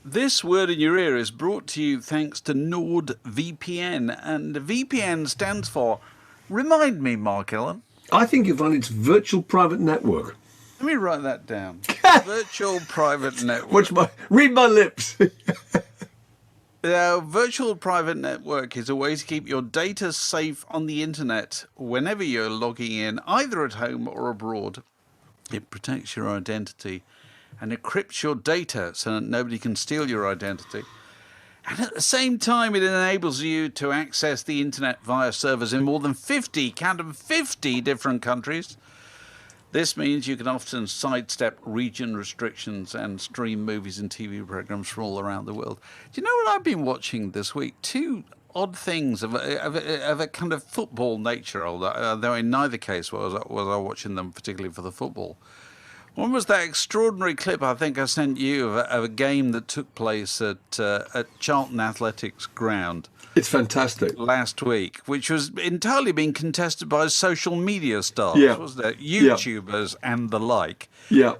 This word in your ear is brought to you thanks to NordVPN, and VPN stands for, remind me, Mark Ellen. I think you'll find it's Virtual Private Network. Let me write that down. Virtual Private Network. Read my lips. Virtual Private Network is a way to keep your data safe on the internet whenever you're logging in, either at home or abroad. It protects your identity and encrypts your data so that nobody can steal your identity. And at the same time, it enables you to access the internet via servers in more than 50, count them, 50 different countries. This means you can often sidestep region restrictions and stream movies and TV programs from all around the world. Do you know what I've been watching this week? Two odd things of a kind of football nature, although in neither case was I watching them particularly for the football. One was that extraordinary clip I think I sent you of a game that took place at Charlton Athletics ground. It's fantastic. Last week, which was entirely being contested by social media stars, wasn't it? YouTubers and the like. Yeah.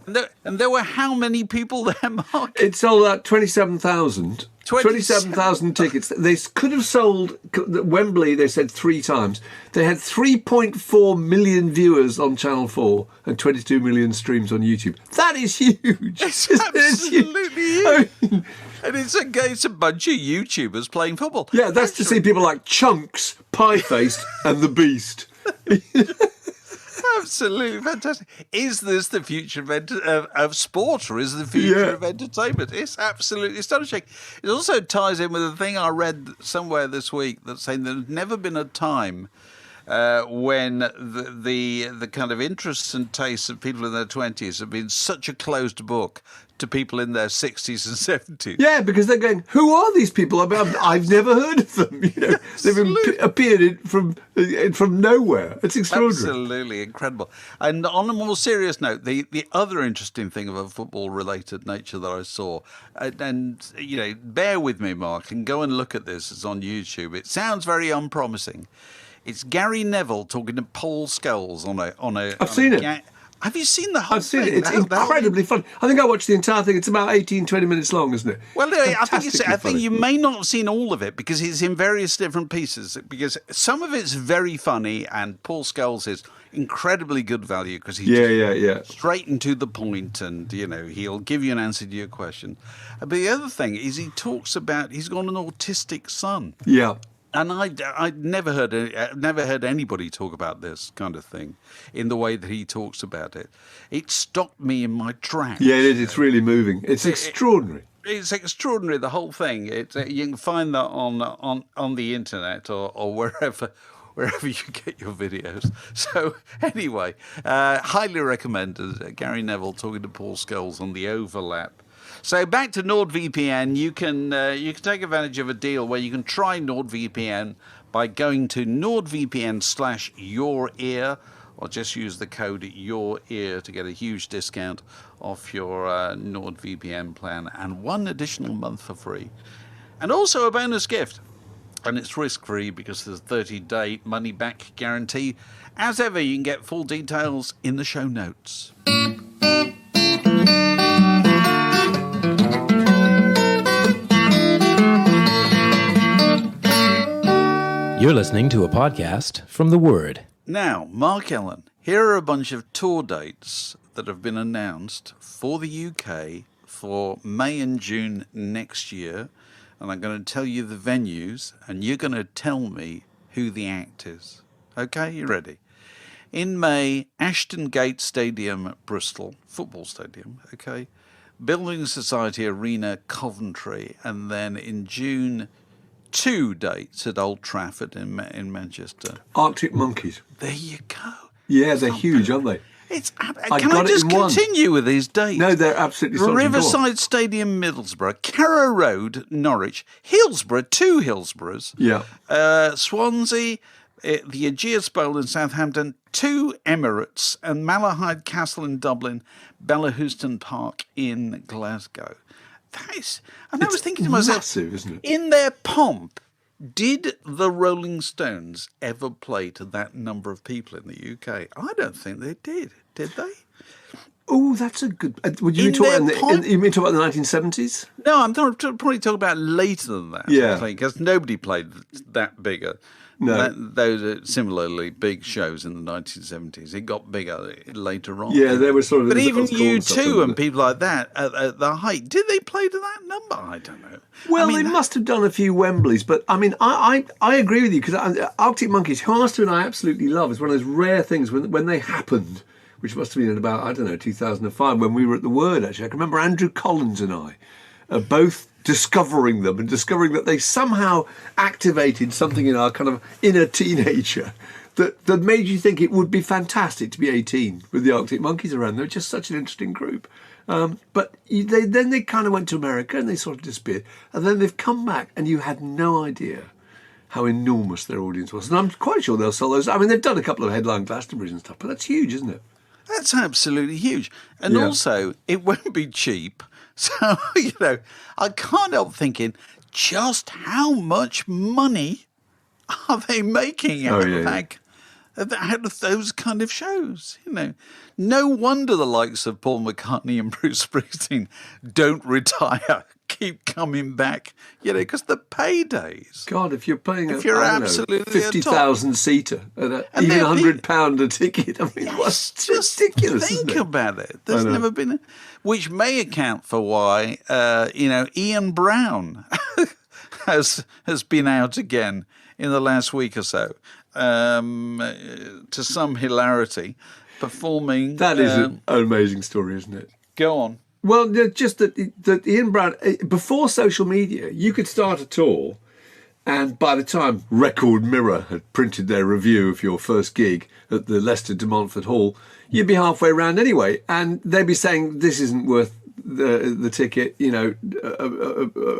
And there were how many people there, Mark? It sold out 27,000. 27,000 tickets. They could have sold Wembley, they said 3 times. They had 3.4 million viewers on Channel 4 and 22 million streams on YouTube. That is huge. It's absolutely huge. And it's a bunch of YouTubers playing football. Yeah, that's to see people like Chunkz, Pieface and the Beast. Absolutely fantastic. Is this the future of sport, or is it the future of entertainment? It's absolutely astonishing. It also ties in with a thing I read somewhere this week that's saying there's never been a time when the kind of interests and tastes of people in their 20s have been such a closed book to people in their 60s and 70s. Yeah, because they're going, who are these people? I've never heard of them. They've appeared from nowhere. It's extraordinary. Absolutely incredible. And on a more serious note, the other interesting thing of a football-related nature that I saw, and bear with me, Mark, and go and look at this. It's on YouTube. It sounds very unpromising. It's Gary Neville talking to Paul Scholes on a. I've seen it. Have you seen the whole thing? I've seen it. It's incredibly fun. I think I watched the entire thing. It's about 18, 20 minutes long, isn't it? Well, I think you may not have seen all of it because it's in various different pieces. Because some of it's very funny, and Paul Scholes is incredibly good value because he's straight and to the point, and he'll give you an answer to your question. But the other thing is he talks about he's got an autistic son. Yeah. And I'd never heard anybody talk about this kind of thing in the way that he talks about it. It stopped me in my tracks. Yeah, it is. It's really moving. It's extraordinary. It's extraordinary, the whole thing. You can find that on the internet or wherever you get your videos. So anyway, highly recommended. Gary Neville talking to Paul Scholes on the overlap. So back to NordVPN, you can take advantage of a deal where you can try NordVPN by going to NordVPN/YourEar, or just use the code YourEar to get a huge discount off your NordVPN plan and 1 additional month for free. And also a bonus gift. And it's risk-free because there's a 30-day money-back guarantee. As ever, you can get full details in the show notes. You're listening to a podcast from The Word. Now, Mark Ellen, here are a bunch of tour dates that have been announced for the UK for May and June next year. And I'm going to tell you the venues, and you're going to tell me who the act is. Okay, you ready? In May, Ashton Gate Stadium, Bristol, football stadium, okay? Building Society Arena, Coventry. And then in June, 2 dates at Old Trafford in Manchester. Arctic Monkeys. There you go. Yeah, they're huge, aren't they? Can I just continue with these dates? No, they're absolutely solid. Riverside Stadium, Middlesbrough, Carrow Road, Norwich, Hillsborough, 2 Hillsboroughs, Swansea, the Ageas Bowl in Southampton, 2 Emirates, and Malahide Castle in Dublin, Bellahouston Park in Glasgow. I was thinking to myself, massive, isn't it? In their pomp, did the Rolling Stones ever play to that number of people in the UK? I don't think they did they? Oh, that's a good. Would you In talk? their You mean talk about the 1970s? No, I'm probably talking about later than that. Yeah. Because nobody played that bigger. No. Those are similarly big shows in the 1970s. It got bigger later on. Yeah, they were sort of. But even U2 U2 and people like that at the height, did they play to that number? I don't know. Well, they must have done a few Wembleys, but I mean, I agree with you because Arctic Monkeys, who Arthur and I absolutely love, is one of those rare things when they happened, which must have been in about, I don't know, 2005, when we were at the Word, actually. I can remember Andrew Collins and I both discovering them and discovering that they somehow activated something in our kind of inner teenager that made you think it would be fantastic to be 18 with the Arctic Monkeys around. They're just such an interesting group. But then they kind of went to America and they sort of disappeared. And then they've come back and you had no idea how enormous their audience was. And I'm quite sure they'll sell those. I mean, they've done a couple of headline Glastonbury's and stuff, but that's huge, isn't it? That's absolutely huge. And also, it won't be cheap. So, I can't help thinking, just how much money are they making out of those kind of shows? No wonder the likes of Paul McCartney and Bruce Springsteen don't retire, keep coming back, because the paydays. God, if you're paying absolutely 50,000 seater at even £100 a ticket, I mean, what's just ridiculous? Think about it. There's never been, which may account for why Ian Brown has been out again in the last week or so, to some hilarity, performing. That is an amazing story, isn't it? Go on. Well, just that Ian Brown, before social media, you could start a tour, and by the time Record Mirror had printed their review of your first gig at the Leicester de Montfort Hall, you'd be halfway around anyway, and they'd be saying, this isn't worth the ticket,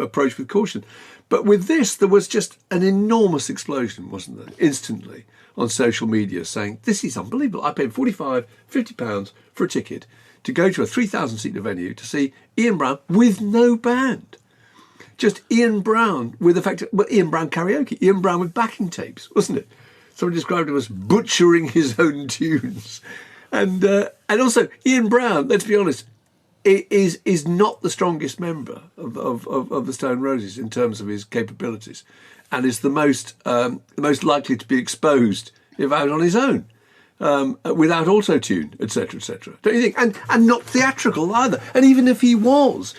approach with caution. But with this, there was just an enormous explosion, wasn't there, instantly on social media saying, this is unbelievable. I paid £45, £50 for a ticket to go to a 3,000-seater venue to see Ian Brown with no band. Just Ian Brown with Ian Brown karaoke, Ian Brown with backing tapes, wasn't it? Somebody described him as butchering his own tunes. And also, Ian Brown, let's be honest, is not the strongest member of the Stone Roses in terms of his capabilities, and is the most likely to be exposed if out on his own, without auto-tune, etc., etc. Don't you think? And not theatrical either. And even if he was,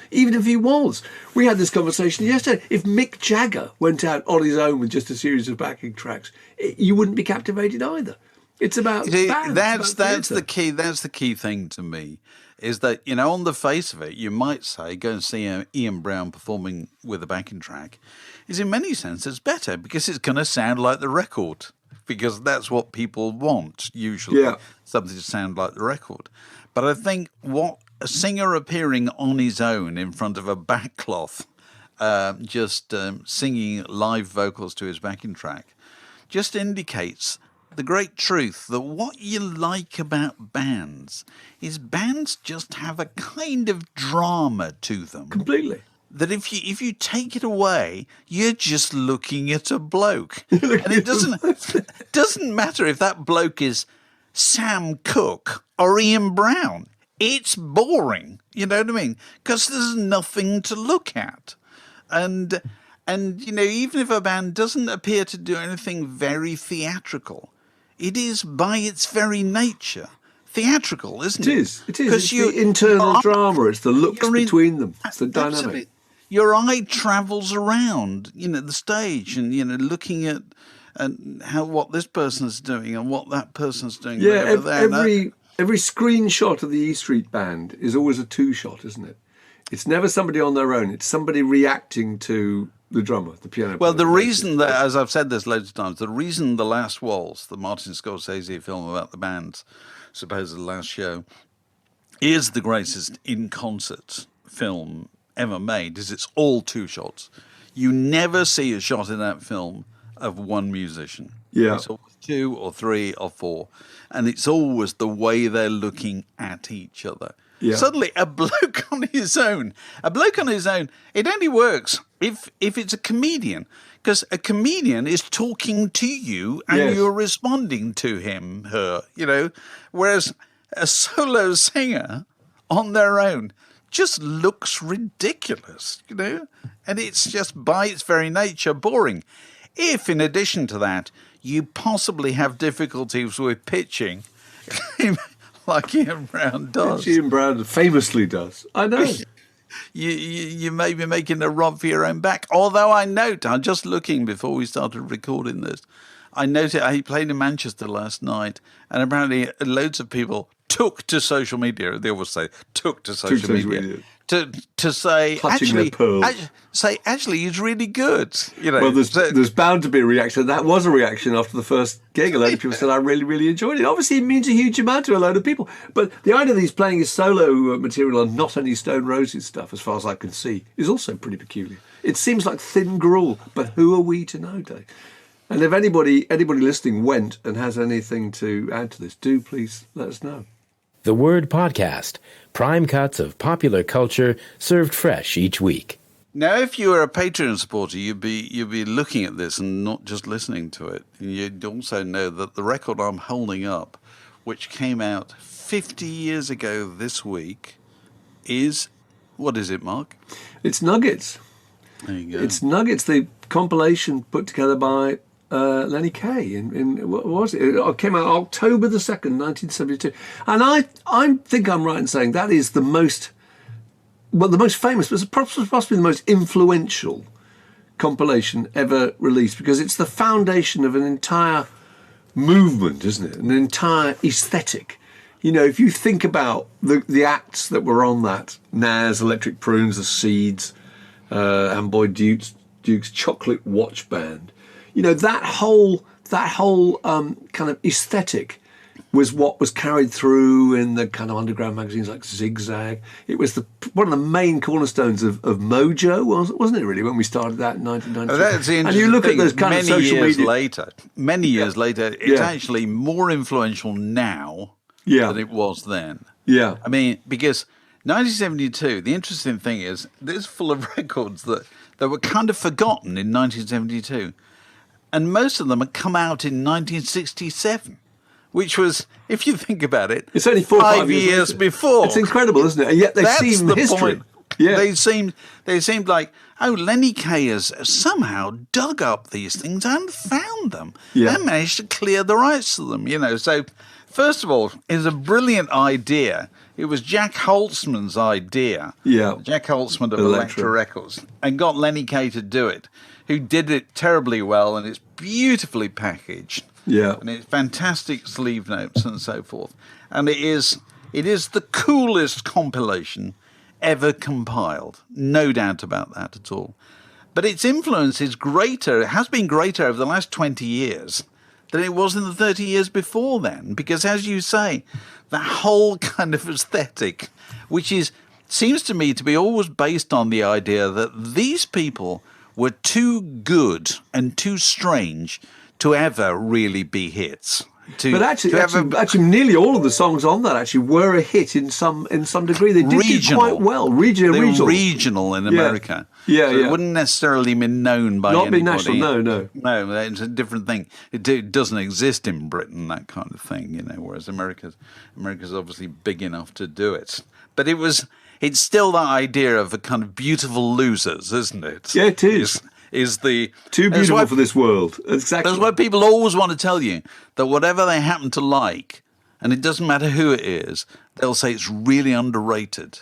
we had this conversation yesterday. If Mick Jagger went out on his own with just a series of backing tracks, you wouldn't be captivated either. It's about bands, that's the key. That's the key thing to me. Is that, on the face of it, you might say go and see Ian Brown performing with a backing track is in many senses better because it's going to sound like the record, because that's what people want usually, something to sound like the record. But I think what a singer appearing on his own in front of a backcloth, just singing live vocals to his backing track, just indicates the great truth that what you like about bands is bands just have a kind of drama to them. Completely. That if you take it away, you're just looking at a bloke. And it doesn't matter if that bloke is Sam Cooke or Ian Brown. It's boring, you know what I mean? Because there's nothing to look at. And even if a band doesn't appear to do anything very theatrical, it is by its very nature theatrical, isn't it? It is. It's the internal drama. It's the looks between them. It's the dynamic. Absolutely. Your eye travels around, the stage, and looking at what this person's doing and what that person's doing. Yeah, every screenshot of the E Street Band is always a two-shot, isn't it? It's never somebody on their own. It's somebody reacting to the drummer, the piano player. Well, the reason that, as I've said this loads of times, the reason The Last Waltz, the Martin Scorsese film about the band's supposed last show, is the greatest in-concert film ever made, is it's all two shots. You never see a shot in that film of one musician. Yeah. It's always two or three or four. And it's always the way they're looking at each other. Yeah. Suddenly, a bloke on his own, it only works if it's a comedian, because a comedian is talking to you and you're responding to him, her, whereas a solo singer on their own just looks ridiculous, you know? And it's just by its very nature boring. If, in addition to that, you possibly have difficulties with pitching, like Ian Brown does. Ian Brown famously does. I know. You may be making a rod for your own back. Although I'm just looking before we started recording this, I noted he played in Manchester last night, and apparently loads of people took to social media. They always say took to social media. To say actually he's really good. You know, well, there's bound to be a reaction. That was a reaction after the first gig. A load of people said, "I really, really enjoyed it." Obviously, it means a huge amount to a load of people. But the idea that he's playing his solo material on not any Stone Roses stuff, as far as I can see, is also pretty peculiar. It seems like thin gruel, but who are we to know, Dave? And if anybody listening went and has anything to add to this, do please let us know. The Word Podcast, prime cuts of popular culture served fresh each week. Now, if you were a Patreon supporter, you'd be looking at this and not just listening to it. You'd also know that the record I'm holding up, which came out 50 years ago this week, is, what is it, Mark? It's Nuggets. There you go. It's Nuggets, the compilation put together by Lenny Kaye in what was it? It came out October the 2nd, 1972. And I think I'm right in saying that is the most famous, but it's possibly the most influential compilation ever released, because it's the foundation of an entire movement, isn't it? An entire aesthetic. You know, if you think about the acts that were on that, Nas, Electric Prunes, The Seeds, Amboy Dukes, Chocolate Watch Band, you know, that whole kind of aesthetic was what was carried through in the kind of underground magazines like Zigzag. It was one of the main cornerstones of Mojo, wasn't it, really, when we started that in 1992? That's the interesting and you look thing. at those kind of social media. Many years later, it's actually more influential now than it was then. Yeah. I mean, because 1972, the interesting thing is, it's full of records that were kind of forgotten in 1972. And most of them had come out in 1967, which was, if you think about it, it's only 4 or 5 years before. It's incredible, isn't it? And yet they seem history. Point. Yeah. They seemed like, Lenny Kaye has somehow dug up these things and found them and managed to clear the rights to them, you know. So, first of all, it's a brilliant idea. It was Jack Holtzman's idea. Yeah. Jack Holtzman of Elektra Records, and got Lenny Kaye to do it, who did it terribly well, and it's beautifully packaged. Yeah. And it's fantastic sleeve notes and so forth. And it is the coolest compilation ever compiled. No doubt about that at all. But its influence is greater, it has been greater over the last 20 years than it was in the 30 years before then. Because as you say, that whole kind of aesthetic, which seems to me to be always based on the idea that these people were too good and too strange to ever really be hits. But actually, nearly all of the songs on that actually were a hit in some degree. They did do quite well. Regional in America. Yeah, so it wouldn't necessarily be known by anybody. Not be national, no. No, it's a different thing. It doesn't exist in Britain, that kind of thing, you know, whereas America's obviously big enough to do it. But it's still that idea of a kind of beautiful losers, isn't it? Yeah, it is. Is the too beautiful for this world. Exactly. That's why people always want to tell you that whatever they happen to like, and it doesn't matter who it is, they'll say it's really underrated,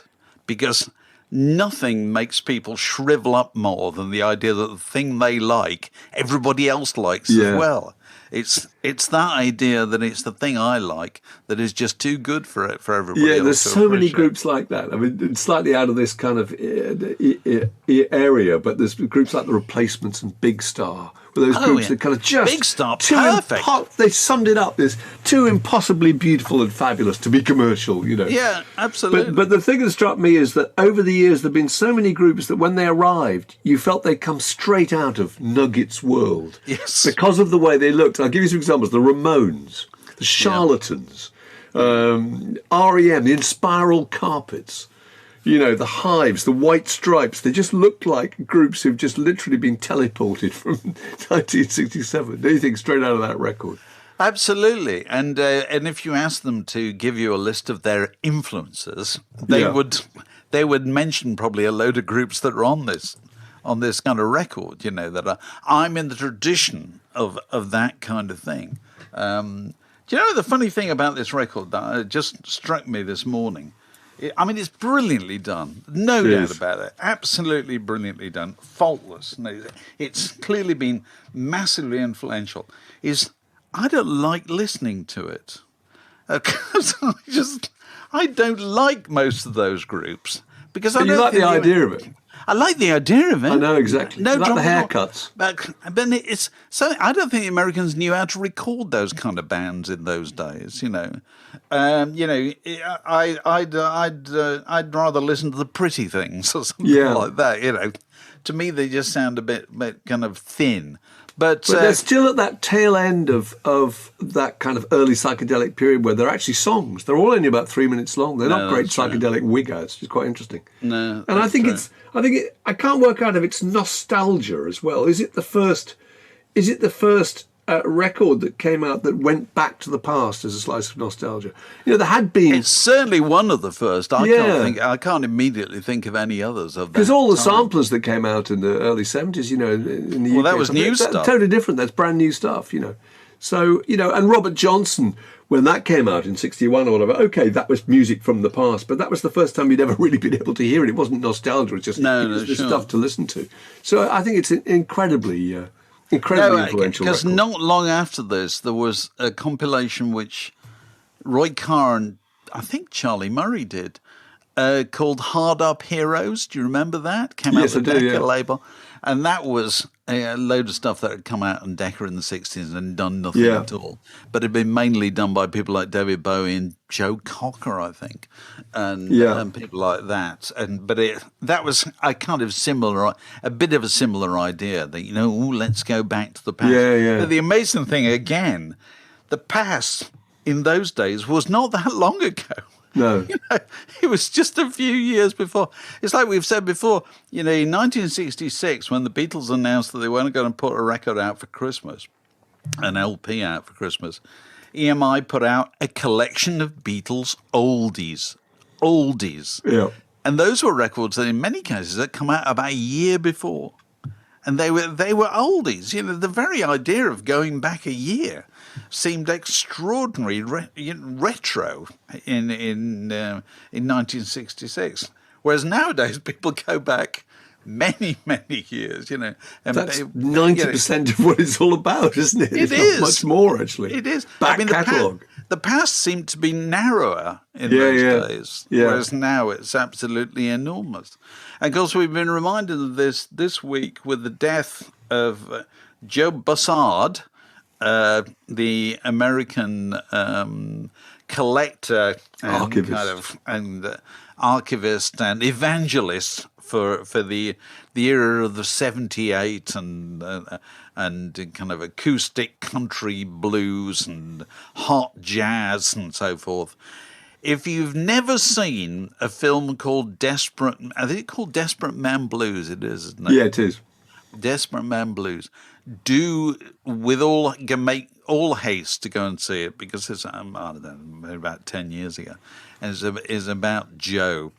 because nothing makes people shrivel up more than the idea that the thing they like, everybody else likes as well. It's that idea that it's the thing I like that is just too good for everybody else. Yeah, there's so many groups like that. I mean, it's slightly out of this kind of area, but there's groups like The Replacements and Big Star, where those groups that kind of just Big Star, perfect. They summed it up. There's too impossibly beautiful and fabulous to be commercial, you know. Yeah, absolutely. But the thing that struck me is that over the years there've been so many groups that when they arrived, you felt they'd come straight out of Nuggets' world. Yes. Because of the way they looked. I'll give you some examples. The Ramones, the Charlatans, REM, the Inspiral Carpets, you know, the Hives, the White Stripes. They just looked like groups who've just literally been teleported from 1967. Anything straight out of that record. Absolutely, and if you ask them to give you a list of their influences, they would mention probably a load of groups that are on this kind of record. That I'm in the tradition of that kind of thing. Do you know the funny thing about this record that just struck me this morning? It's brilliantly done, no doubt about it. Absolutely brilliantly done, faultless. It's clearly been massively influential. I don't like listening to it because I don't like most of those groups because I don't like the idea of it. I like the idea of it. I know exactly. No, you like the haircuts. But it's so I don't think the Americans knew how to record those kind of bands in those days. I'd rather listen to the Pretty Things or something like that. To me, they just sound a bit kind of thin. But they're still at that tail end of that kind of early psychedelic period where they're actually songs. They're all only about 3 minutes long. They're not great psychedelic wig ads. It's quite interesting. No, and I think I can't work out if it's nostalgia as well. Is it the first record that came out that went back to the past as a slice of nostalgia? There had been. It's certainly one of the first. I can't immediately think of any others of that. Because all the samplers that came out in the early 70s, in the UK, that was new stuff. That's totally different. That's brand new stuff, So, and Robert Johnson, when that came out in 61 or whatever, okay, that was music from the past, but that was the first time you'd ever really been able to hear it. It wasn't nostalgia, it was just the stuff to listen to. So I think it's incredibly influential. Because not long after this, there was a compilation which Roy Carr and I think Charlie Murray did, called Hard Up Heroes. Do you remember that? Came out with the Decca label. And that was a load of stuff that had come out on Decca in the 60s and done nothing at all. But it had been mainly done by people like David Bowie and Joe Cocker, I think, and people like that. That was a kind of a bit of a similar idea that, let's go back to the past. But the amazing thing, again, the past in those days was not that long ago. No. It was just a few years before. It's like we've said before, in 1966, when the Beatles announced that they weren't going to put a record out for Christmas, an LP out for Christmas, EMI put out a collection of Beatles oldies. Yeah. And those were records that in many cases had come out about a year before. And they were oldies. The very idea of going back a year seemed extraordinary retro in 1966. Whereas nowadays people go back many, many years, And that's 90% of what it's all about, isn't it? It is. Much more, actually. It is. Back catalogue. The past seemed to be narrower in those days, whereas now it's absolutely enormous. And of course, we've been reminded of this week with the death of Joe Bussard, the American collector and archivist and evangelist for the era of the 78 and kind of acoustic country blues and hot jazz and so forth. If you've never seen a film called I think it's called Desperate Man Blues, it is, isn't it? Yeah, it is. Desperate Man Blues. Make all haste to go and see it because it's, I don't know, about 10 years ago. And it's about Joe.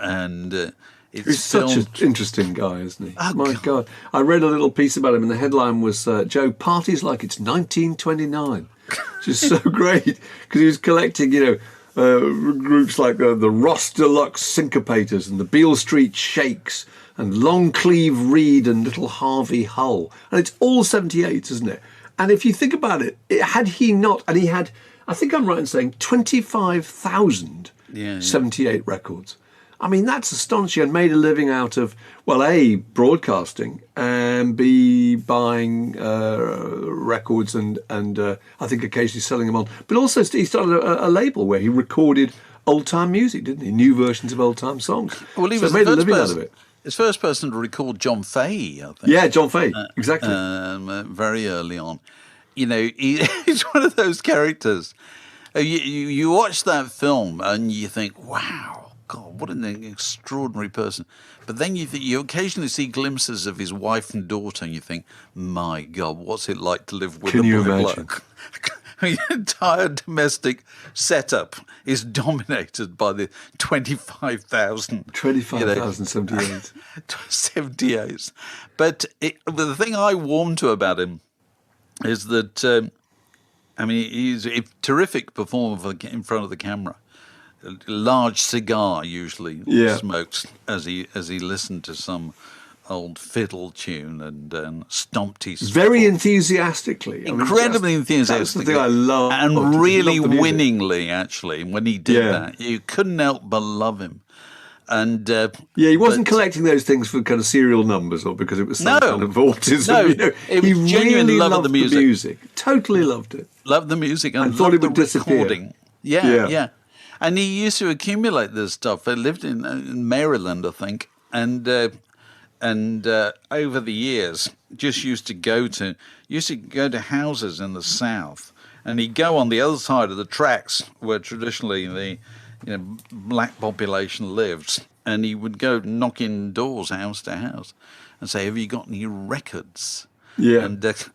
And he's such an interesting guy, isn't he? Oh, my God. I read a little piece about him, and the headline was, Joe parties like it's 1929, which is so great, because he was collecting, groups like the Ross Deluxe Syncopators and the Beale Street Shakes and Longcleave Reed and Little Harvey Hull. And it's all 78, isn't it? And if you think about it, had he not, and he had, I think I'm right in saying, 25,000 78 records. I mean, that's astonishing, and made a living out of, well, A, broadcasting, and B, buying records and I think occasionally selling them on. But also he started a label where he recorded old-time music, didn't he? New versions of old-time songs. Well, he made a living out of it. His first person to record John Fahey, I think. Yeah, John Fahey, exactly. Very early on. He's one of those characters. You watch that film and you think, wow, God, what an extraordinary person. But then you occasionally see glimpses of his wife and daughter and you think, my God, what's it like to live with Can you imagine? the entire domestic setup is dominated by the 25,000. 25,078. 78. But the thing I warmed to about him is that, he's a terrific performer in front of the camera. A large cigar usually smoked as he listened to some old fiddle tune and stomped his very enthusiastically, incredibly enthusiastically. That's the thing I love, and really winningly. Actually, when he did that, you couldn't help but love him. And he wasn't collecting those things for kind of serial numbers or because it was some kind of autism. No, he genuinely loved the music. Totally loved it. Loved the music and thought it would recording. disappear. Yeah. And he used to accumulate this stuff. He lived in Maryland, I think, and over the years, just used to go to houses in the South, and he'd go on the other side of the tracks where traditionally the black population lived, and he would go knocking doors house to house and say, "Have you got any records?" Yeah.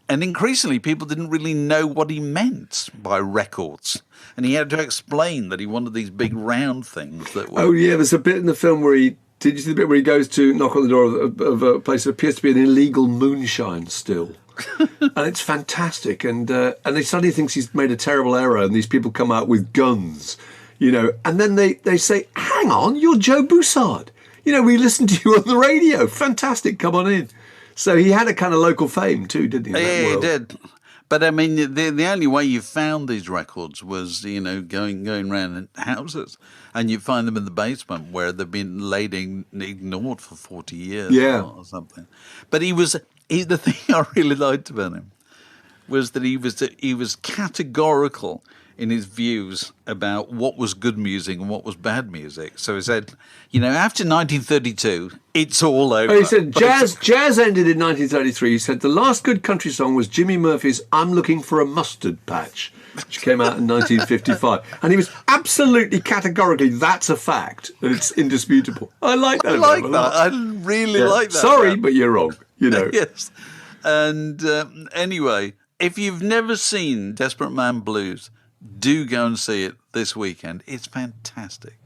And increasingly, people didn't really know what he meant by records, and he had to explain that he wanted these big round things that were. Oh yeah, there's a bit in the film where did you see the bit where he goes to knock on the door of a place that appears to be an illegal moonshine still? And it's fantastic. And he suddenly thinks he's made a terrible error, and these people come out with guns, and then they say, "Hang on, you're Joe Bussard. We listened to you on the radio. Fantastic, come on in." So he had a kind of local fame too, didn't he? Yeah, he did. But I mean, the only way you found these records was, going around in houses, and you find them in the basement where they've been laid ignored for 40 years or something. But the thing I really liked about him was that he was categorical in his views about what was good music and what was bad music. So he said, after 1932, it's all over. He said jazz ended in 1933. He said the last good country song was Jimmy Murphy's "I'm Looking for a Mustard Patch," which came out in 1955. And he was absolutely categorically, that's a fact. And it's indisputable. I like that. I really like that. Sorry, but you're wrong. Yes. And anyway, if you've never seen Desperate Man Blues, do go and see it this weekend. It's fantastic.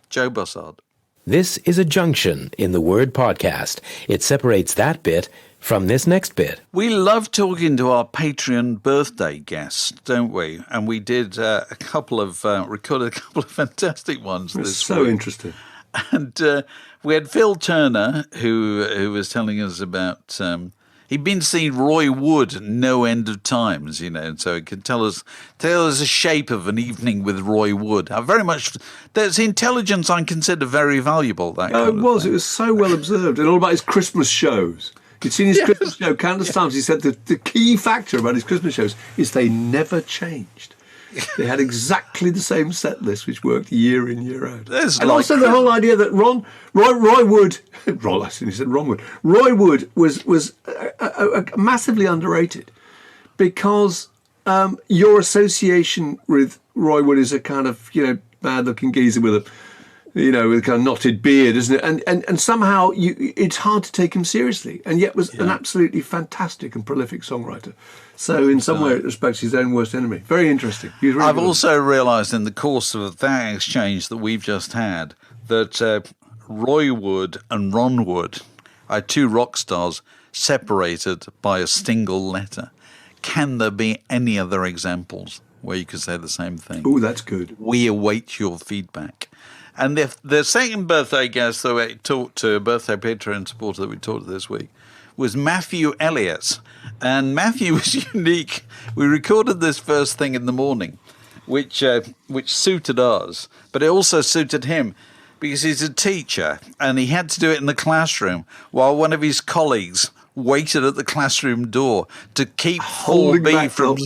Joe Bussard. This is a junction in the word podcast. It separates that bit from this next bit. We love talking to our Patreon birthday guests, don't we? And we did recorded a couple of fantastic ones this week. So interesting. And we had Phil Turner, who was telling us about... he'd been seeing Roy Wood no end of times, and so he could tell us the shape of an evening with Roy Wood. There's intelligence I consider very valuable. It was so well observed, and all about his Christmas shows. You'd seen his Christmas show countless times. He said the key factor about his Christmas shows is they never changed. They had exactly the same set list, which worked year in, year out. Also the whole idea that Roy Wood was massively underrated because your association with Roy Wood is a kind of bad-looking geezer with a with a kind of knotted beard, isn't it? And somehow it's hard to take him seriously, and yet was an absolutely fantastic and prolific songwriter. So in some respects, his own worst enemy. Very interesting. I've also realised in the course of that exchange that we've just had that Roy Wood and Ron Wood are two rock stars separated by a single letter. Can there be any other examples where you could say the same thing? Oh, that's good. We await your feedback. And the second birthday guest that we talked to, a birthday Patreon supporter that we talked to this week, was Matthew Elliott. And Matthew was unique. We recorded this first thing in the morning, which suited us, but it also suited him because he's a teacher and he had to do it in the classroom while one of his colleagues waited at the classroom door to keep 4B from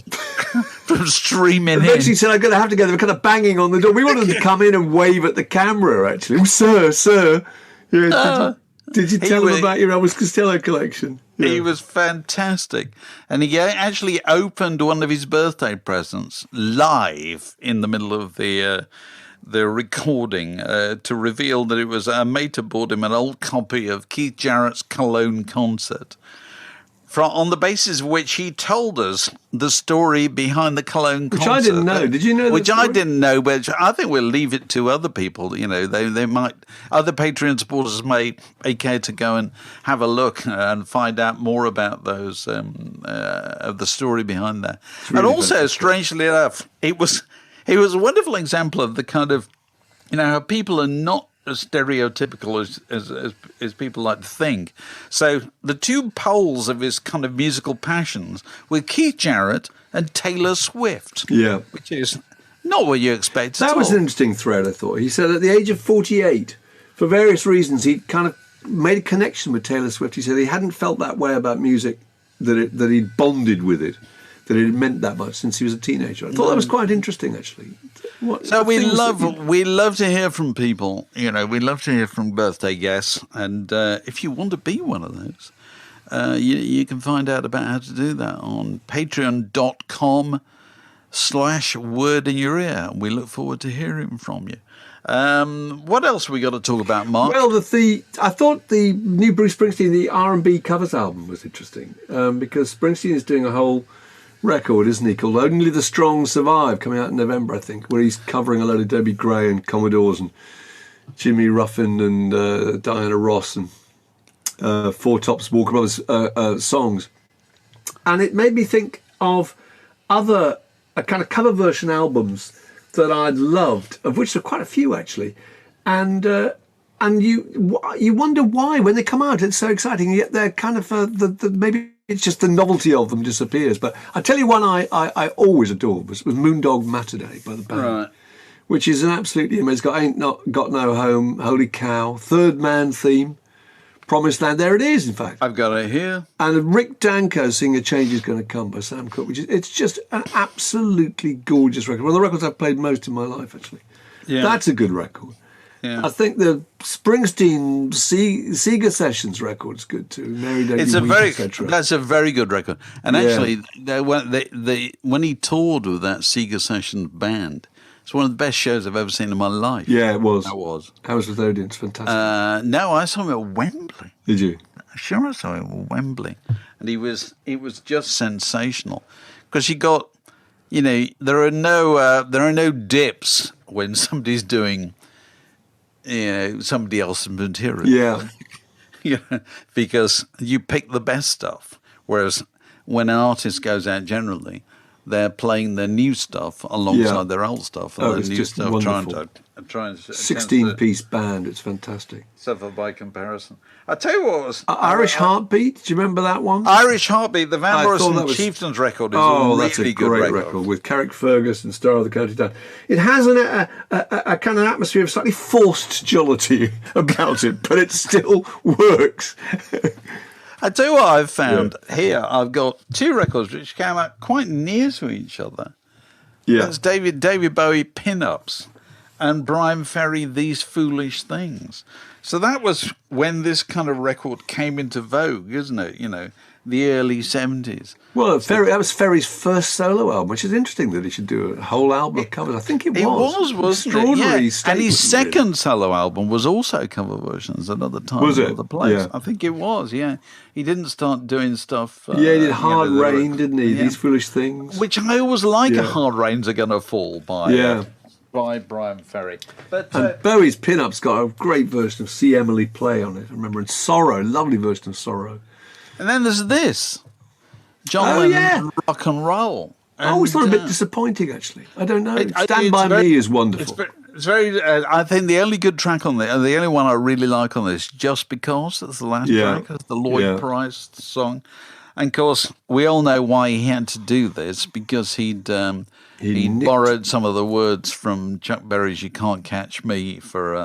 streaming in. Eventually he said, I'm going to have to go. They were kind of banging on the door. We wanted to come in and wave at the camera, actually. Oh, sir. Yeah, did you tell him about your Elvis Costello collection? Yeah. He was fantastic. And he actually opened one of his birthday presents live in the middle of the recording to reveal that it was a mate had bought him an old copy of Keith Jarrett's Cologne concert. on the basis of which he told us the story behind the Cologne concert. Which I didn't know. Did you know that? Which I didn't know, but I think we'll leave it to other people. You know, they might, other Patreon supporters may care to go and have a look and find out more about those, of the story behind that. Really, and also, fantastic. Strangely enough, it was a wonderful example of the kind of, you know, how people are not as stereotypical as people like to think. So the two poles of his kind of musical passions were Keith Jarrett and Taylor Swift. Yeah. Which is not what you expect at all. That was an interesting thread, I thought. He said at the age of 48, for various reasons, he kind of made a connection with Taylor Swift. He said he hadn't felt that way about music, that he'd bonded with it, that it meant that much since he was a teenager. I thought that was quite interesting, actually. We love to hear from people. You know, we love to hear from birthday guests, and if you want to be one of those, you can find out about how to do that on patreon.com/wordinyour-ear. We look forward to hearing from you. What else have we got to talk about, Mark? Well, I thought the new Bruce Springsteen, the R&B covers album was interesting because Springsteen is doing a whole record, isn't he, called Only the Strong Survive, coming out in November, I think, where he's covering a load of Debbie Gray and Commodores and Jimmy Ruffin and Diana Ross and Four Tops Walker Brothers songs. And it made me think of other kind of cover version albums that I'd loved, of which there are quite a few, actually. And you wonder why, when they come out, it's so exciting, yet they're kind of, maybe it's just the novelty of them disappears. But I tell you one I always adored was Moondog Matinee by the band, right, which is an absolutely amazing. It's got Ain't Not Got No Home, Holy Cow, Third Man Theme, Promised Land. There it is, in fact. I've got it here. And Rick Danko singing A Change Is Going to Come by Sam Cooke, it's just an absolutely gorgeous record. One of the records I've played most in my life, actually. Yeah. That's a good record. Yeah. I think the Springsteen Seeger Sessions record is good too. Mary Daly That's a very good record. And actually, when he toured with that Seeger Sessions band, it's one of the best shows I've ever seen in my life. Yeah, it was. That was. How was the audience? Fantastic. No, I saw him at Wembley. Did you? Sure, I saw him at Wembley, and it was just sensational because you got, you know, there are no dips when somebody's doing, you know, somebody else's material. Yeah. Yeah, because you pick the best stuff. Whereas when an artist goes out, generally, they're playing their new stuff alongside their old stuff. And it's new just stuff, wonderful. trying 16-piece band. It's fantastic. Suffer by comparison. I tell you what was Irish Heartbeat. Do you remember that one? Irish Heartbeat, the Van Morrison Chieftains record is a really good great record with Carrick Fergus and Star of the County Down. It has a kind of atmosphere of slightly forced jollity about it, but it still works. I tell you what I've found here. I've got two records which came out quite near to each other. Yeah, that's David Bowie Pin-Ups and Brian Ferry These Foolish Things. So that was when this kind of record came into vogue, isn't it? You know, the early 70s. Well, that was Ferry's first solo album, which is interesting that he should do a whole album of covers. I think it was. Wasn't it? Yeah. And his second solo album was also cover versions at other times. Was it? Other place. Yeah. I think it was, yeah. He didn't start doing stuff. He did Hard Rain, didn't he? Yeah. These Foolish Things. Which I always like, Hard Rains Are Gonna Fall by Brian Ferry. But Bowie's Pin-Up's got a great version of See Emily Play on it. I remember in Sorrow, lovely version of Sorrow. And then there's this, John Lennon, Rock and Roll. I always thought it a bit disappointing, actually. I don't know. Stand By Me is wonderful. It's very. I think the only good track on there, the only one I really like on this, Just Because, that's the last track, it's the Lloyd Price song. And of course, we all know why he had to do this, because he borrowed some of the words from Chuck Berry's "You Can't Catch Me" for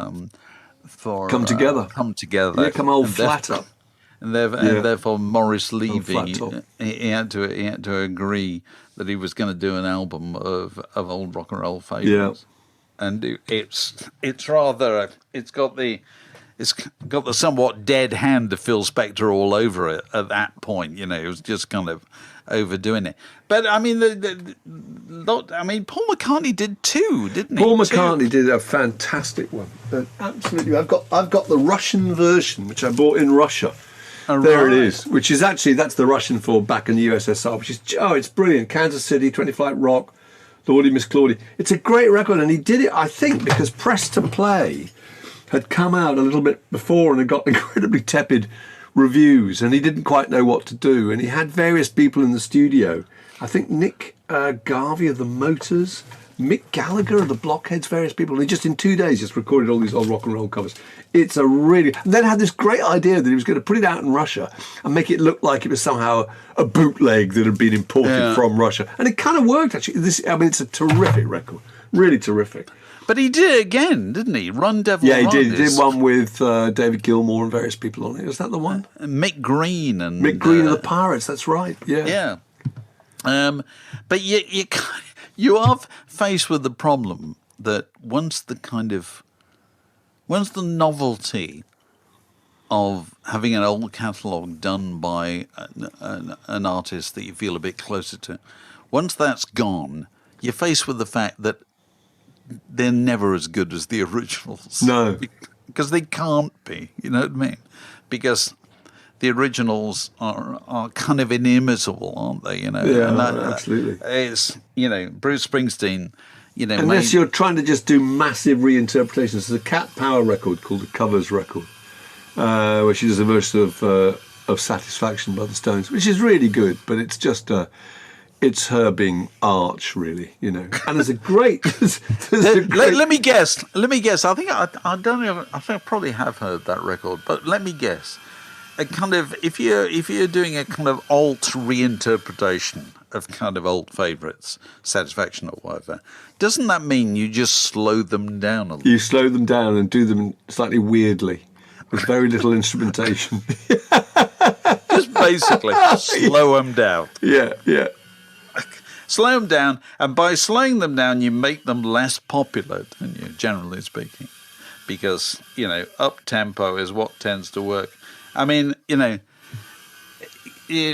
Come Together. Come Together. Yeah, come old flat up. And therefore, Morris Levy, he had to agree that he was going to do an album of old rock and roll favourites. Yeah. And it's got the somewhat dead hand of Phil Spector all over it at that point. You know, it was just kind of overdoing it. But I mean, Paul McCartney did too, didn't he? Paul McCartney did a fantastic one. Absolutely, I've got the Russian version, which I bought in Russia. Oh, there right. it is, which is actually, that's the Russian for back in the USSR, which is, it's brilliant. Kansas City, 20 Flight Rock, Lordy Miss Claudie. It's a great record, and he did it, I think, because Press to Play had come out a little bit before and had got incredibly tepid reviews, and he didn't quite know what to do, and he had various people in the studio. I think Nick Garvey of the Motors, Mick Gallagher of the Blockheads, various people. And he just in 2 days just recorded all these old rock and roll covers. It's a really... And then had this great idea that he was going to put it out in Russia and make it look like it was somehow a bootleg that had been imported from Russia. And it kind of worked, actually. It's a terrific record. Really terrific. But he did it again, didn't he? Run Devil Run. Yeah, he did. He did one with David Gilmour and various people on it. Was that the one? Mick Green. And Mick Green of the Pirates, that's right. Yeah. Yeah. But you are faced with the problem that once the novelty of having an old catalogue done by an artist that you feel a bit closer to, once that's gone, you're faced with the fact that they're never as good as the originals. No. Because they can't be, you know what I mean? Because the originals are kind of inimitable, aren't they? You know, Yeah, absolutely. It's, Bruce Springsteen, Unless you're trying to just do massive reinterpretations. There's a Cat Power record called the Covers record, where she does a version of Satisfaction by the Stones, which is really good, but it's just it's her being arch, really, And there's a great... Let me guess. I think I don't know. I think I probably have heard that record, but let me guess. A kind of, if you're doing a kind of alt reinterpretation of kind of old favourites, Satisfaction or whatever, doesn't that mean you just slow them down a little? You slow them down and do them slightly weirdly, with very little instrumentation. Just basically slow them down. Yeah. Slow them down, and by slowing them down, you make them less popular, don't you, generally speaking? Because, up-tempo is what tends to work. I mean,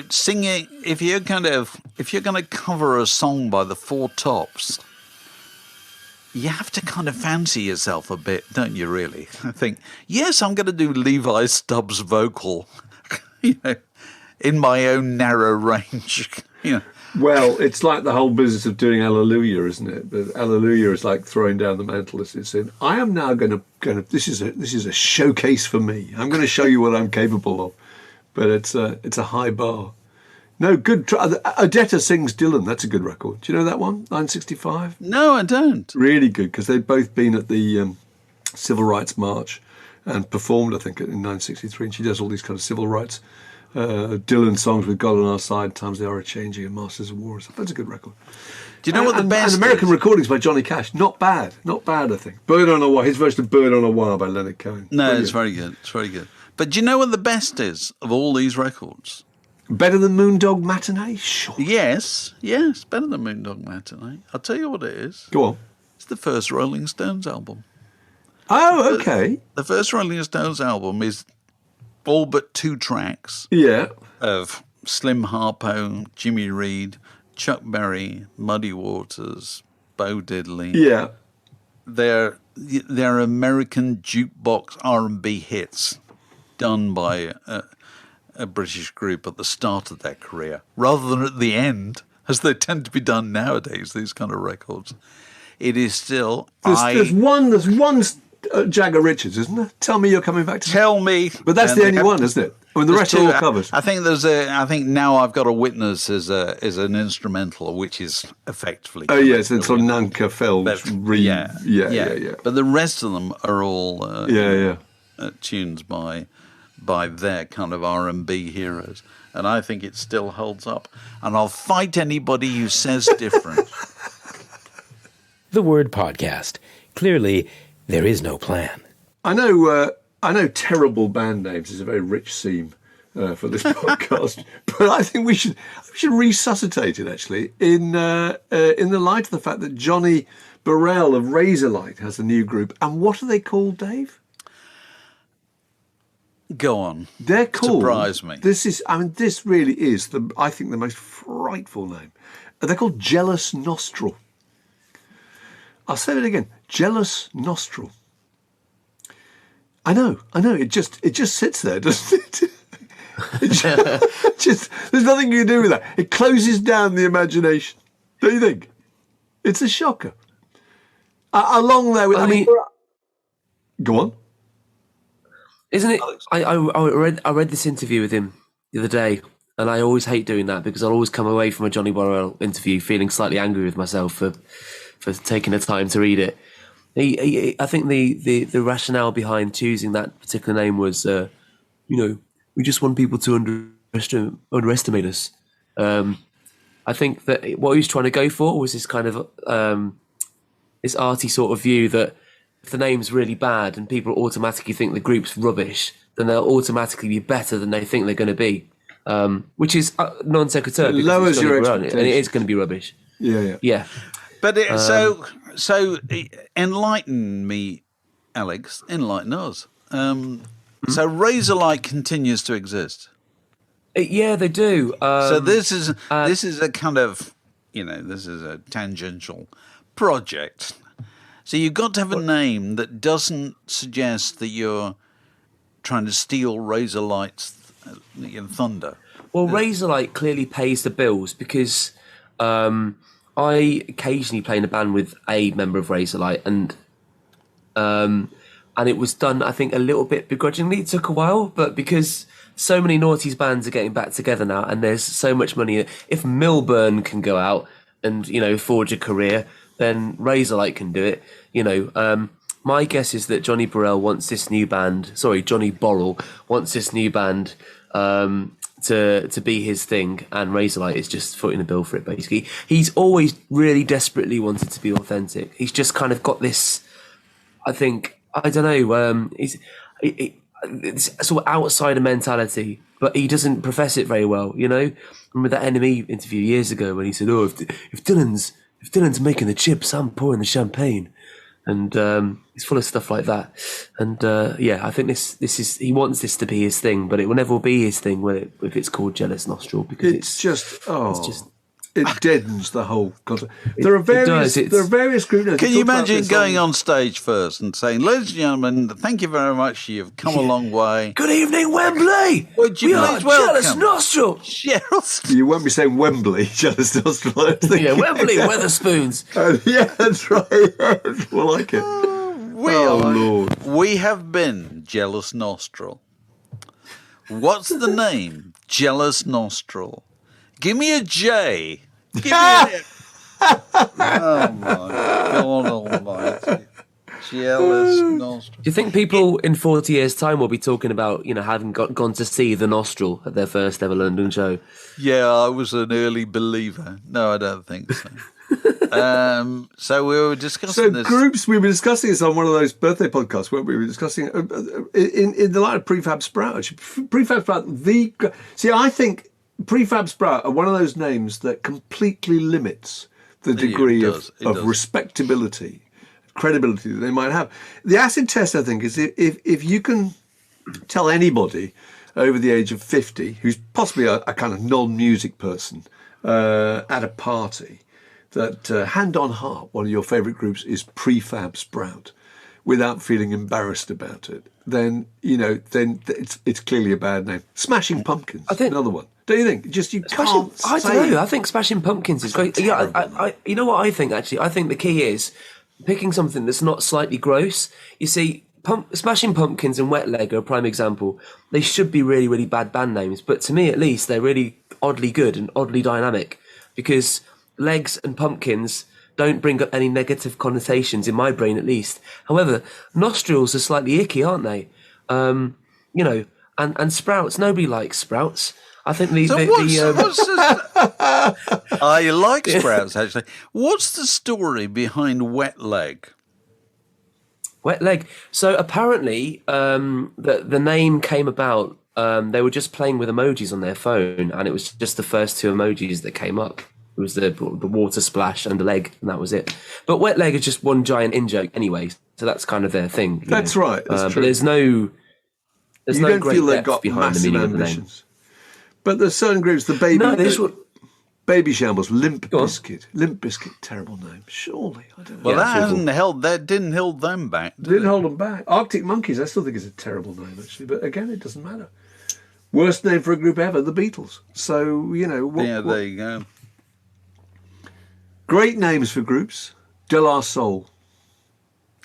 singing, if you're going to cover a song by the Four Tops, you have to kind of fancy yourself a bit, don't you, really? I think, yes, I'm going to do Levi Stubbs' vocal, in my own narrow range, Well, it's like the whole business of doing Alleluia, isn't it? But Alleluia is like throwing down the mantle. It's saying, I am now going to. This is a showcase for me. I'm going to show you what I'm capable of. But it's a high bar. No, good. Odetta sings Dylan. That's a good record. Do you know that one? 1965. No, I don't. Really good, because they'd both been at the Civil Rights March and performed, I think, in 1963. And she does all these kind of civil rights. Dylan songs with God on Our Side, Times They Are A-Changing, and Masters of War. That's a good record. Do you know what the best and American is? Recordings by Johnny Cash. Not bad, I think. Bird on a Wire, his version of Bird on a Wire by Leonard Cohen. No, Brilliant. it's very good. It's very good. But do you know what the best is of all these records? Better than Moondog Matinee? Sure. Yes, better than Moondog Matinee. I'll tell you what it is. Go on. It's the first Rolling Stones album. Oh, okay. The first Rolling Stones album is all but 2 tracks. Yeah. Of Slim Harpo, Jimmy Reed, Chuck Berry, Muddy Waters, Bo Diddley. Yeah. They're American jukebox R&B hits done by a British group at the start of their career, rather than at the end, as they tend to be done nowadays, these kind of records. It is still... There's one Jagger Richards, isn't there? Tell Me You're Coming Back to Me. Tell Me. But that's the only one, isn't it? I mean, the rest are all covers. I think Now I've Got a Witness is an instrumental, which is effectively. Oh yes, it's on Nanka Feld's yeah. yeah. But the rest of them are all tunes by their kind of R&B heroes, and I think it still holds up. And I'll fight anybody who says different. The word podcast. Clearly, there is no plan. I know terrible band names is a very rich theme for this podcast, but I think we should resuscitate it actually in the light of the fact that Johnny Burrell of Razorlight has a new group. And what are they called, Dave? Go on. They're called. Surprise me. This really is I think the most frightful name. They're called Jealous Nostril. I'll say it again. Jealous Nostril. I know. It just sits there, doesn't it? Just there's nothing you can do with that. It closes down the imagination. Don't you think? It's a shocker. Along there with, I mean, go on. Isn't it? I read this interview with him the other day, and I always hate doing that because I'll always come away from a Johnny Borrell interview feeling slightly angry with myself for taking the time to read it. I think the rationale behind choosing that particular name was, we just want people to underestimate us. I think that what he was trying to go for was this kind of this arty sort of view that if the name's really bad and people automatically think the group's rubbish, then they'll automatically be better than they think they're going to be, which is non sequitur. It lowers your expectations. And it is going to be rubbish. Yeah. But so enlighten me, Alex. Enlighten us. So Razorlight continues to exist. Yeah, they do. So this is a kind of, this is a tangential project. So you've got to have a name that doesn't suggest that you're trying to steal Razorlight's thunder. Well, Razorlight clearly pays the bills because I occasionally play in a band with a member of Razorlight, and it was done, I think, a little bit begrudgingly. It took a while, but because so many noughties bands are getting back together now, and there's so much money. If Milburn can go out and forge a career, then Razorlight can do it. My guess is that Johnny Borrell wants this new band. Sorry, Johnny Borrell wants this new band to be his thing, and Razorlight is just footing the bill for it. Basically, he's always really desperately wanted to be authentic. He's just kind of got this. I think I don't know. It's sort of outsider mentality, but he doesn't profess it very well. Remember that Enemy interview years ago when he said, "Oh, if Dylan's making the chips, I'm pouring the champagne," and he's full of stuff like that. And I think this is, he wants this to be his thing, but it will never be his thing if it's called Jealous Nostril, because it deadens the whole concept. There are various groups. Can you imagine going on stage first and saying, "Ladies and gentlemen, thank you very much. You've come a long way. Good evening, Wembley. Would you please welcome Jealous Nostril." You won't be saying Wembley, Jealous Nostril. Wembley, Weatherspoons. Yeah, that's right. We'll like it. Lord. We have been Jealous Nostril. What's the name? Jealous Nostril. Give me a J. Give me a... Oh, my God almighty. Jealous Nostril. Do you think people in 40 years' time will be talking about, having gone to see the Nostril at their first ever London show? Yeah, I was an early believer. No, I don't think so. So we were discussing this. Groups, we were discussing this on one of those birthday podcasts where we were discussing in the light of Prefab Sprout. Prefab Sprout, I think Prefab Sprout are one of those names that completely limits the degree of respectability, credibility that they might have. The acid test, I think, is if you can tell anybody over the age of 50 who's possibly a kind of non-music person at a party that hand on heart, one of your favourite groups is Prefab Sprout, without feeling embarrassed about it, then it's clearly a bad name. Smashing Pumpkins, I think, another one. Don't you think? Just can't. I don't know. I think Smashing Pumpkins is great. Yeah, I you know what I think actually? I think the key is picking something that's not slightly gross. You see, Smashing Pumpkins and Wet Leg are a prime example. They should be really, really bad band names, but to me at least, they're really oddly good and oddly dynamic, because Legs and Pumpkins don't bring up any negative connotations in my brain, at least. However, Nostrils are slightly icky, aren't they? And Sprouts, nobody likes Sprouts. I think I like Sprouts, actually. What's the story behind Wet Leg? Wet Leg. So apparently, the name came about. They were just playing with emojis on their phone, and it was just the first two emojis that came up. It was the water splash and the leg, and that was it. But Wet Leg is just one giant in-joke anyway, so that's kind of their thing. That's right. That's true. But there's no great depth behind the meaning of the name. But there's certain groups, Baby Shambles, Limp Bizkit, terrible name. Surely, I don't know. Well, that didn't hold them back. Didn't hold them back. Arctic Monkeys, I still think is a terrible name, actually. But again, it doesn't matter. Worst name for a group ever, the Beatles. So, you know... there you go. Great names for groups. De La Soul.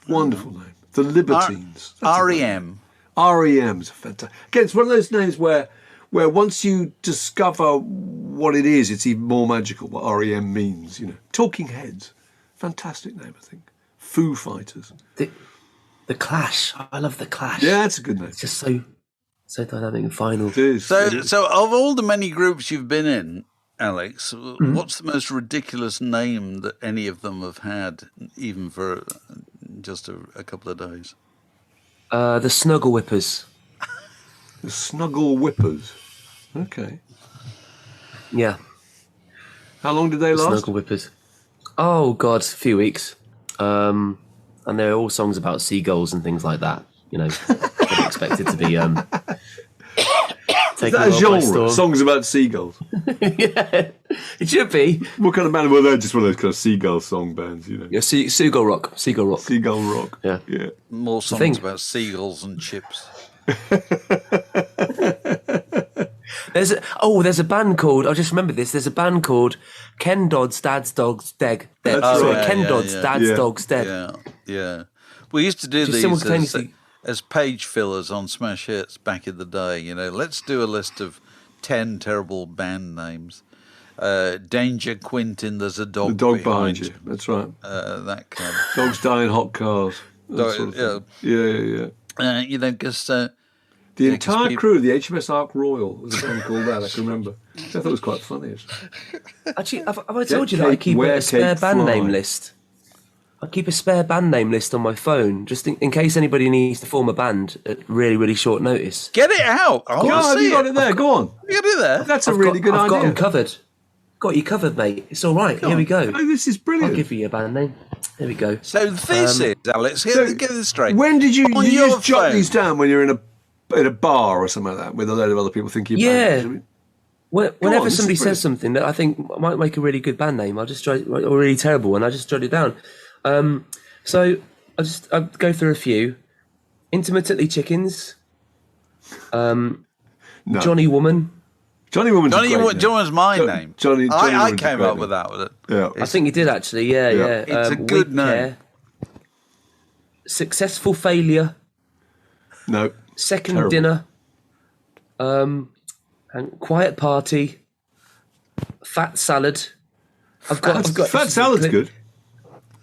Wonderful name. The Libertines. REM. REM's fantastic. Again, it's one of those names where once you discover what it is, it's even more magical, what REM means, you know. Talking Heads. Fantastic name, I think. Foo Fighters. The Clash. I love The Clash. Yeah, that's a good name. It's just so dynamic and final. It is. So of all the many groups you've been in, Alex, what's the most ridiculous name that any of them have had, even for just a couple of days? The Snuggle Whippers. The Snuggle Whippers. Okay. Yeah. How long did they last? Snuggle Whippers. Oh, God, a few weeks. And they're all songs about seagulls and things like that. You know, they're expected to be... Is that a genre? Songs about seagulls? Yeah, it should be. What kind of band? Well, they're just one of those kind of seagull song bands, you know. Yeah, Seagull Rock. Seagull Rock. Yeah. More songs about seagulls and chips. There's a band called, I just remembered this, there's a band called Ken Dodd's Dad's Dog's Dead. Ken Dodd's Dad's Dog's Dead. Yeah. We used to do Just these simultaneously. as page fillers on Smash Hits back in the day. You know, let's do a list of 10 terrible band names. Danger Quintin, there's a dog. The dog behind you. That's right. That kind of. Dogs die in hot cars. That sort of thing. Yeah. You know, because the entire crew of the HMS Ark Royal was a band called that. I can remember. I thought it was quite funny. Actually, have I told you that I keep a spare band name list? I keep a spare band name list on my phone, just in case anybody needs to form a band at really, really short notice. Get it out! Have you got it there? Go on. Get it there. That's a really good idea. I've got them covered. Got you covered, mate. It's all right. Here we go. Oh, this is brilliant. I'll give you a band name. There we go. So this is, Alex, get this straight. When did you just jot phone. these down when you're in a bar or something like that with a load of other people thinking about it? Whenever somebody says something that I think might make a really good band name, I'll just try, or a really terrible one, I just jot it down. So I'll go through a few. Intermittently Chickens. Johnny Woman. Johnny Woman's my name. Johnny I came up with that. Yeah. I think you did actually. Yeah. It's a good name. Care. Successful Failure. No. Second Terrible. Dinner. And Quiet Party. Fat Salad. I've got Fat Salad's good.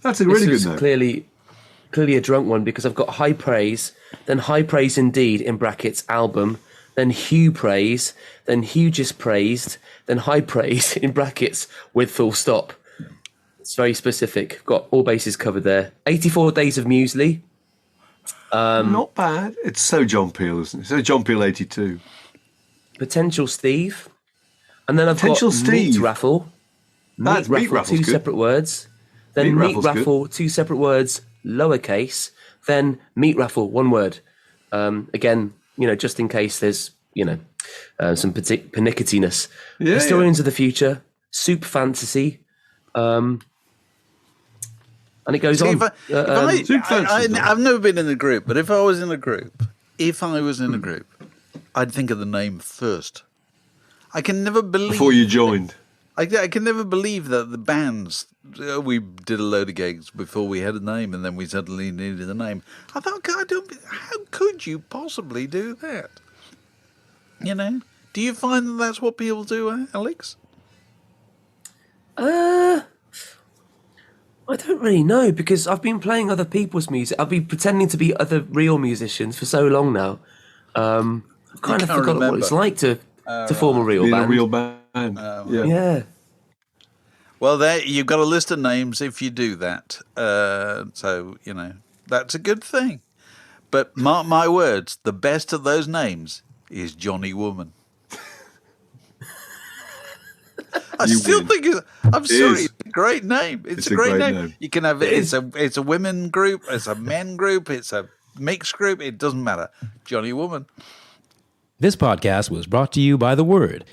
That's a really good name. Clearly a drunk one because I've got High Praise, then High Praise Indeed in brackets album, then Hugh Praise, then Hugest Praised, then High Praise in brackets with full stop. It's very specific. Got all bases covered there. 84 Days of Muesli. Not bad. It's so John Peel, isn't it? So John Peel 82. Potential Steve. And then I've Potential got Steve. Meat Raffle. Meat Raffle's two good. separate words. Then Meat Meat Raffle's Raffle, two separate words, lowercase. Then Meat Raffle, one word. Again, just in case there's, some pernicketiness. Historians of the Future, Soup Fantasy, and it goes on. I've never been in a group, but if I was in a group, I'd think of the name first. I can never believe... Before you joined. I can never believe that the bands, we did a load of gigs before we had a name and then we suddenly needed a name. I thought, God, how could you possibly do that? Do you find that that's what people do, Alex? I don't really know because I've been playing other people's music. I've been pretending to be other real musicians for so long now. I've kind of forgotten what it's like to form a real band. A real band. Yeah. Well, you've got a list of names if you do that. So, that's a good thing. But mark my words, the best of those names is Johnny Woman. I'm sorry, it's a great name. It's a great name. You can have it's a women group, it's a men group, it's a mixed group, it doesn't matter. Johnny Woman. This podcast was brought to you by The Word.